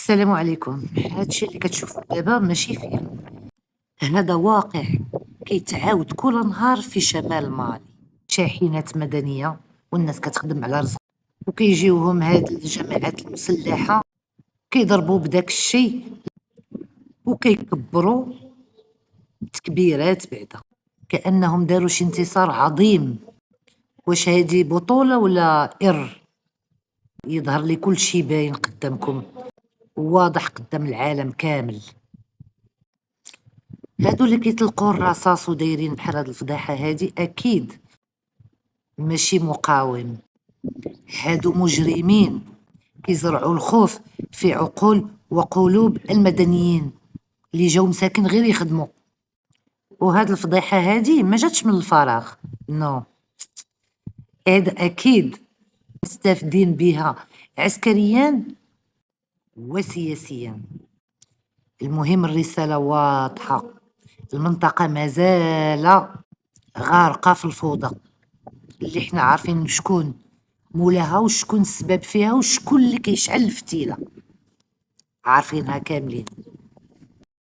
السلام عليكم. هادشي اللي كتشوفو دابا ماشي فيلم، هذا واقع كيتعاود كل نهار في شمال مالي. شاحنات مدنية والناس كتخدم على رزق، وكيجيوهم هاد الجماعات المسلحة كيضربوا بداك الشي وكيكبروا تكبيرات بعدا كأنهم داروا شي انتصار عظيم. واش هادي بطولة ولا يظهر لي كل شي باين قدامكم، واضح قدام العالم كامل. هادو اللي كيطلقوا الرصاص ودايرين بحال هاد الفضيحة هادي أكيد ماشي مقاوم، هادو مجرمين كيزرعوا الخوف في عقول وقلوب المدنيين اللي جاو مساكن غير يخدموا. وهاد الفضيحة هادي ما جاتش من الفراغ، نو، هاد أكيد مستافدين بها عسكريا وسياسيا. المهم الرسالة واضحة، المنطقة مازال غارقة في الفوضى اللي احنا عارفين شكون مولاها وشكون السبب فيها وشكون اللي كيشعل الفتيلة، عارفينها كاملين.